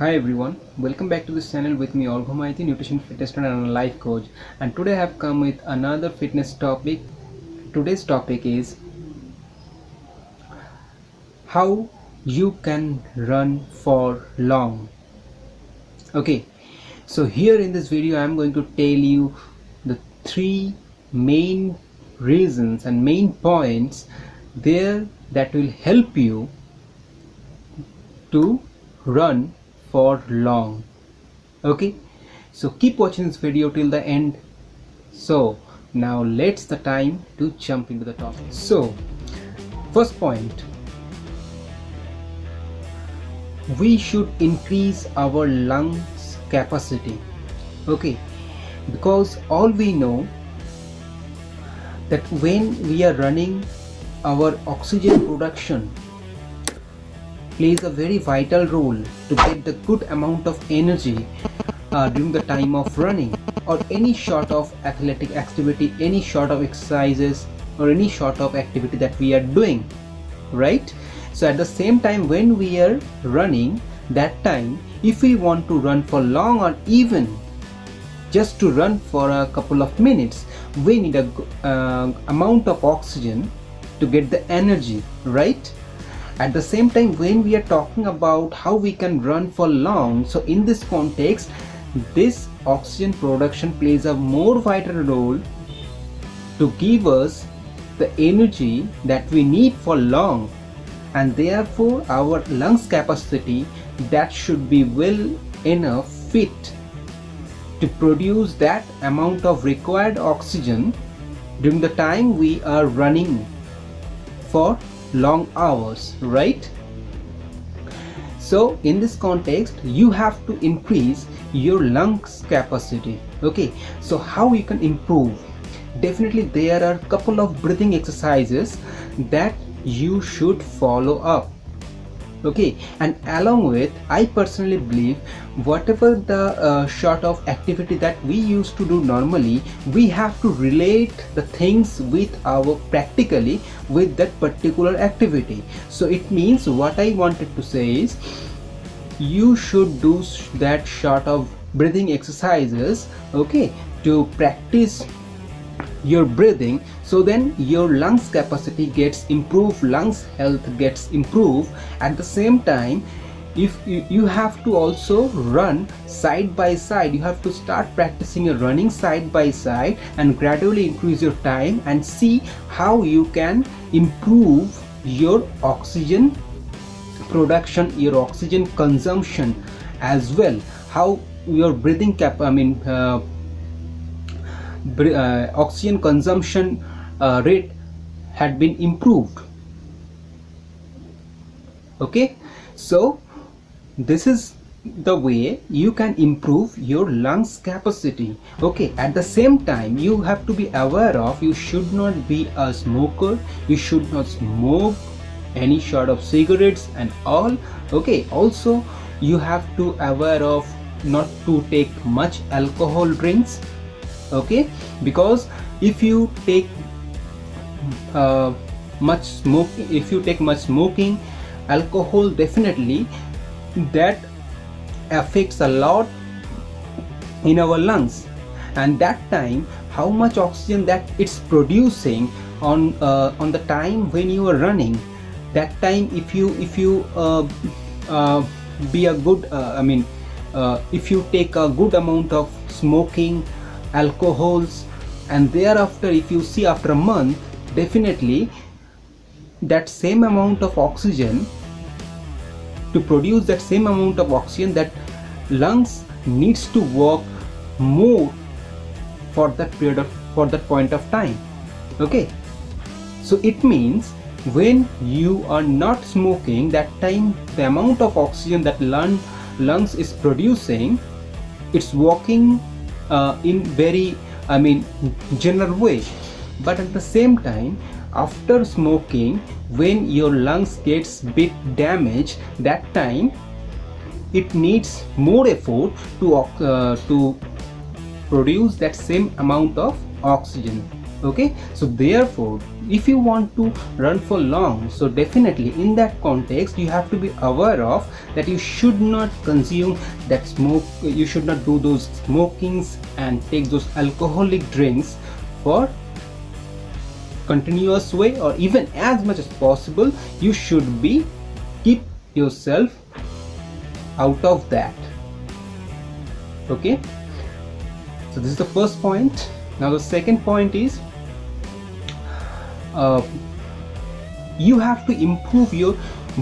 Hi everyone, welcome back to this channel with me Olga Maiti, nutrition fitness trainer and a life coach, and today I have come with another fitness topic. Today's topic is how you can run for long. Okay, so here in this video I am going to tell you the three main reasons and main points there that will help you to run for long. Okay, so keep watching this video till the end. So now let's the time to jump into the topic. So first point, we should increase our lungs capacity. Okay, because all we know that when we are running, our oxygen production plays a very vital role to get the good amount of energy during the time of running or any sort of athletic activity, any sort of exercises or any sort of activity that we are doing, right? So at the same time when we are running, that time if we want to run for long or even just to run for a couple of minutes, we need a amount of oxygen to get the energy, right? At the same time when we are talking about how we can run for long, so in this context this oxygen production plays a more vital role to give us the energy that we need for long, and therefore our lungs capacity that should be well enough fit to produce that amount of required oxygen during the time we are running for long hours, right? So in this context you have to increase your lungs capacity. Okay, so how you can improve? Definitely there are a couple of breathing exercises that you should follow up. Okay, and along with, I personally believe whatever the sort of activity that we used to do normally, we have to relate the things with our practically with that particular activity. So it means what I wanted to say is you should do that sort of breathing exercises, okay, to practice your breathing, so then your lungs capacity gets improved, lungs health gets improved. At the same time, if you have to also run side by side, you have to start practicing your running side by side and gradually increase your time and see how you can improve your oxygen production, your oxygen consumption as well, how your breathing oxygen consumption rate had been improved. Okay, so this is the way you can improve your lungs capacity. Okay, at the same time you have to be aware of, you should not be a smoker, you should not smoke any sort of cigarettes and all. Okay, also you have to aware of not to take much alcohol drinks. Okay, because if you take much smoking, alcohol, definitely that affects a lot in our lungs, and that time how much oxygen that it's producing on the time when you are running, that time if you be a good if you take a good amount of smoking, alcohols, and thereafter if you see after a month, definitely that same amount of oxygen, to produce that same amount of oxygen, that lungs needs to work more for that period of, for that point of time. Okay, so it means when you are not smoking, that time the amount of oxygen that lungs is producing, it's working in very general way. But at the same time after smoking, when your lungs gets bit damaged, that time it needs more effort to produce that same amount of oxygen. Okay, so therefore if you want to run for long, so definitely in that context you have to be aware of that you should not consume that smoke, you should not do those smokings and take those alcoholic drinks for continuous way, or even as much as possible you should be keep yourself out of that. Okay, so this is the first point. Now the second point is you have to improve your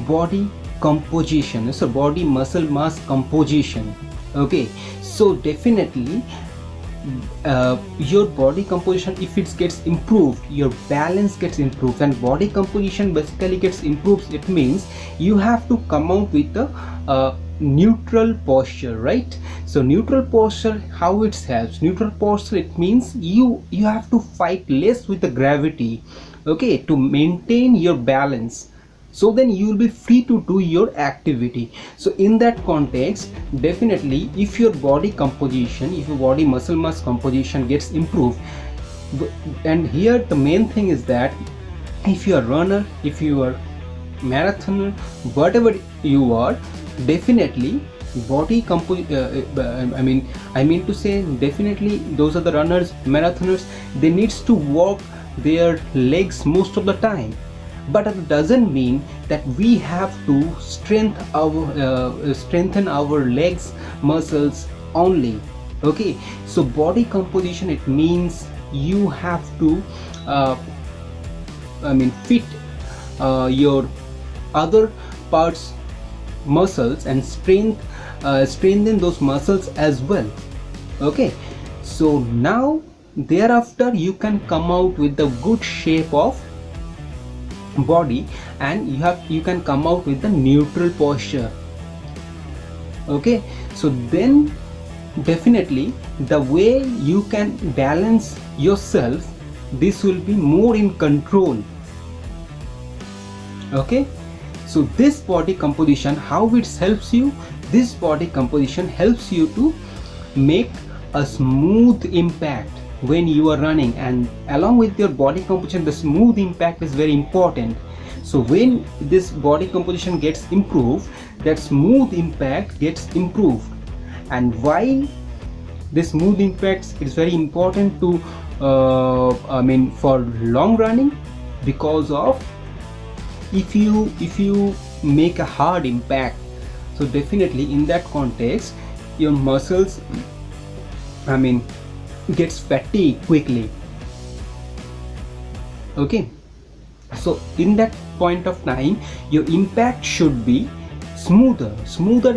body composition, so body muscle mass composition. Okay, so definitely your body composition, if it gets improved, your balance gets improved, and body composition basically gets improved, it means you have to come out with a neutral posture, right? So neutral posture, how it helps? Neutral posture, it means you have to fight less with the gravity, okay, to maintain your balance, so then you will be free to do your activity. So in that context, definitely if your body composition, if your body muscle mass composition gets improved, and here the main thing is that if you are runner, if you are marathoner, whatever you are, definitely body I mean to say, definitely those are the runners, marathoners, they needs to walk their legs most of the time, but it doesn't mean that we have to strengthen our legs muscles only. Okay, so body composition, it means you have to fit your other parts muscles and strengthen those muscles as well. Okay, so now thereafter you can come out with the good shape of body, and you can come out with the neutral posture. Okay, so then definitely the way you can balance yourself, this will be more in control. Okay, so this body composition, how it helps you? This body composition helps you to make a smooth impact when you are running, and along with your body composition, the smooth impact is very important. So when this body composition gets improved, that smooth impact gets improved. And why this smooth impact is very important to for long running? Because of if you make a hard impact, so definitely in that context your muscles gets fatigued quickly. Okay, so in that point of time your impact should be smoother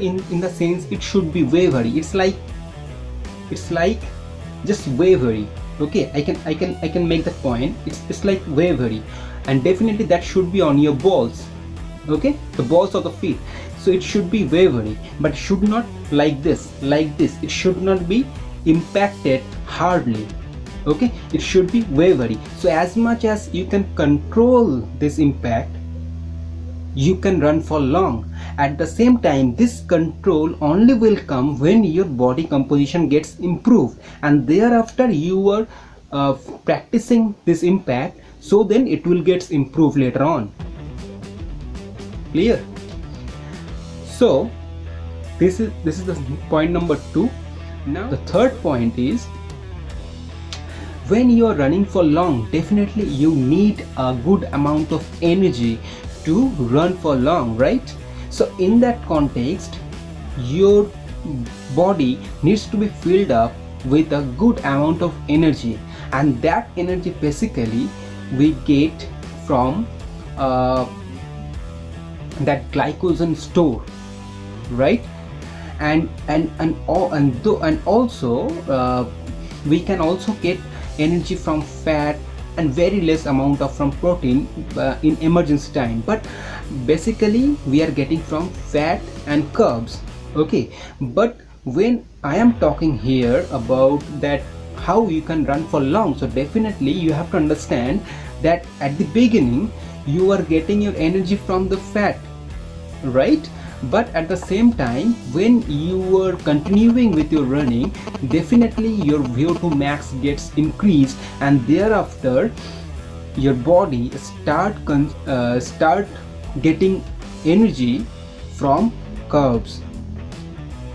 in the sense it should be wavery. It's like just wavery. Okay, I can make that point. It's like wavery, and definitely that should be on your balls. Okay, the balls of the feet. So it should be wavery, but should not like this. It should not be impacted hardly. Okay, it should be wavery. So as much as you can control this impact, you can run for long. At the same time, this control only will come when your body composition gets improved, and thereafter you are practicing this impact, so then it will get improved later on. Clear? So this is the point number 2. Now the third point is, when you are running for long, definitely you need a good amount of energy to run for long, right? So in that context, your body needs to be filled up with a good amount of energy, and that energy basically we get from that glycogen store, right? And also we can also get energy from fat and very less amount of from protein in emergency time, but basically we are getting from fat and carbs. Okay, but when I am talking here about that how you can run for long, so definitely you have to understand that at the beginning you are getting your energy from the fat, right? But at the same time, when you are continuing with your running, definitely your VO2 max gets increased, and thereafter your body start getting energy from carbs.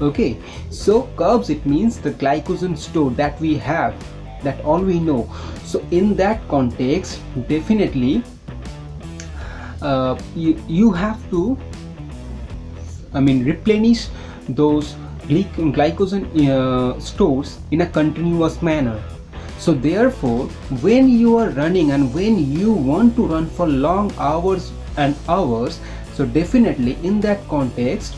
Okay, so carbs, it means the glycogen store that we have, that all we know. So in that context, definitely you have to, replenish those glycogen stores in a continuous manner. So therefore, when you are running and when you want to run for long hours and hours, so definitely in that context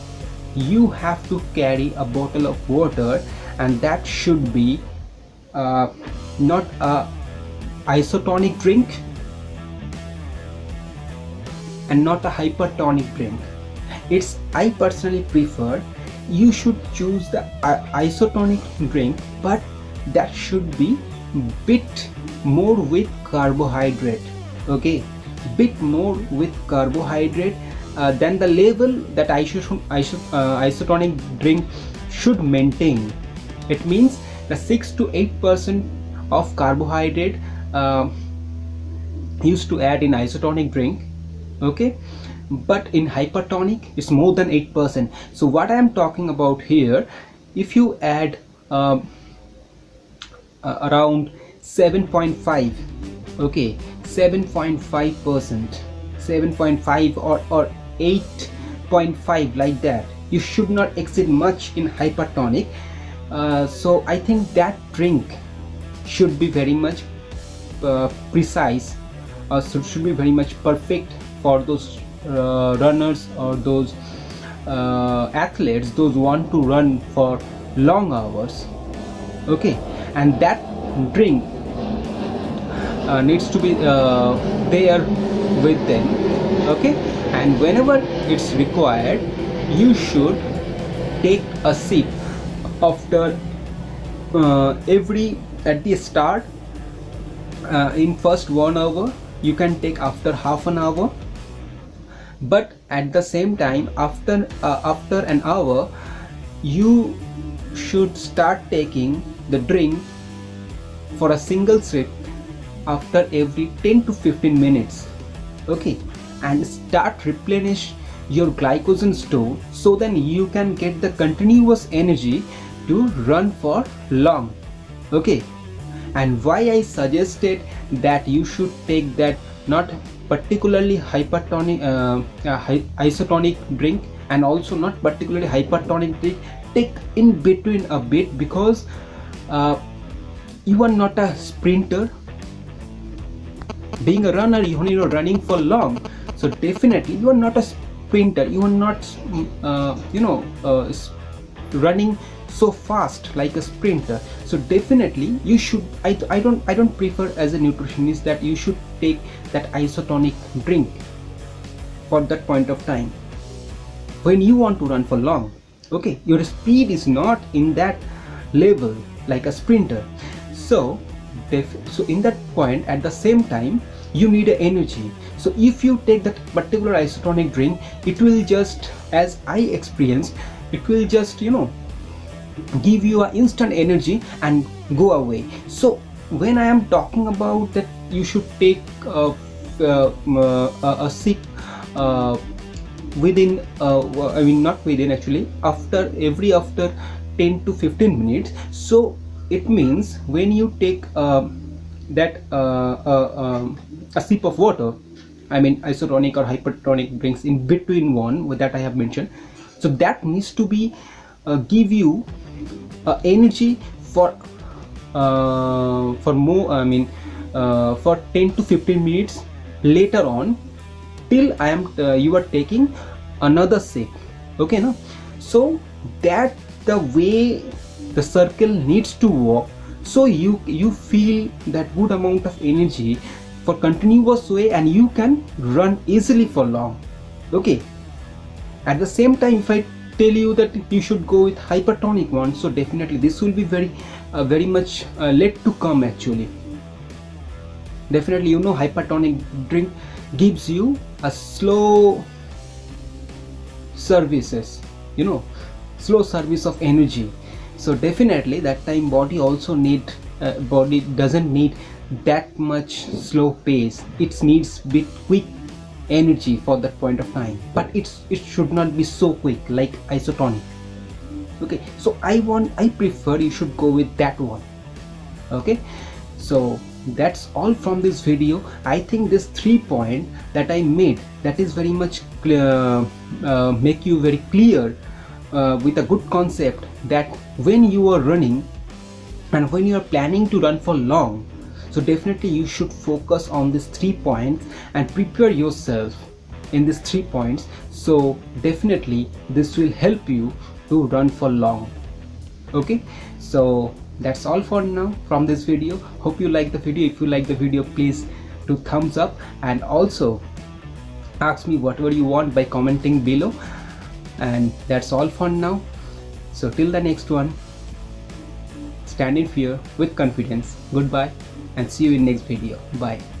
you have to carry a bottle of water, and that should be not a isotonic drink and not a hypertonic drink. It's, I personally prefer, you should choose the isotonic drink, but that should be bit more with carbohydrate. Okay, bit more with carbohydrate than the level that isotonic drink should maintain. It means the 6 to 8% of carbohydrate used to add in isotonic drink. Okay, but in hypertonic it's more than 8%. So what I am talking about here, if you add around 7.5, okay, 7.5%, 7.5 or 8.5, like that, you should not exceed much in hypertonic. So I think that drink should be very much precise, or should be very much perfect for those runners or those athletes, those who want to run for long hours. Okay, and that drink needs to be there with them. Okay, and whenever it's required, you should take a sip after at the start. In first 1 hour, you can take after half an hour, but at the same time after an hour you should start taking the drink for a single sip after every 10 to 15 minutes. Okay, and start replenish your glycogen store, so then you can get the continuous energy to run for long. Okay, and why I suggested that you should take that not particularly hypertonic isotonic drink, and also not particularly hypertonic drink, take in between a bit, because you are not a sprinter. Being a runner, you are running for long, so definitely you are not a sprinter, you are not running so fast like a sprinter. So definitely you should, I don't prefer as a nutritionist that you should take that isotonic drink for that point of time when you want to run for long. Okay, your speed is not in that level like a sprinter. So in that point, at the same time, you need energy. So if you take that particular isotonic drink, it will just, as I experienced, it will just give you an instant energy and go away. So when I am talking about that you should take a sip within not within, actually after 10 to 15 minutes. So it means when you take that a sip of water, isotonic or hypertonic drinks in between one that I have mentioned, so that needs to be give you energy for more, for 10 to 15 minutes later on, till you are taking another sip. Okay, no? So that the way the circle needs to work, so you feel that good amount of energy for continuous way, and you can run easily for long. Okay, at the same time, if I tell you that you should go with hypertonic one, so definitely this will be very much late to come. Actually, definitely, hypertonic drink gives you a slow service of energy. So definitely that time body doesn't need that much slow pace. It needs bit quick energy for that point of time, but it should not be so quick like isotonic. Okay, so I prefer you should go with that one. Okay, so that's all from this video. I think this 3 point that I made, that is very much clear, make you very clear with a good concept that when you are running and when you are planning to run for long, so definitely you should focus on these 3 points and prepare yourself in these 3 points. So definitely this will help you to run for long. Okay, so that's all for now from this video. Hope you like the video. If you like the video, please do thumbs up, and also ask me whatever you want by commenting below. And that's all for now. So till the next one, stand in fear with confidence. Goodbye and see you in next video. Bye.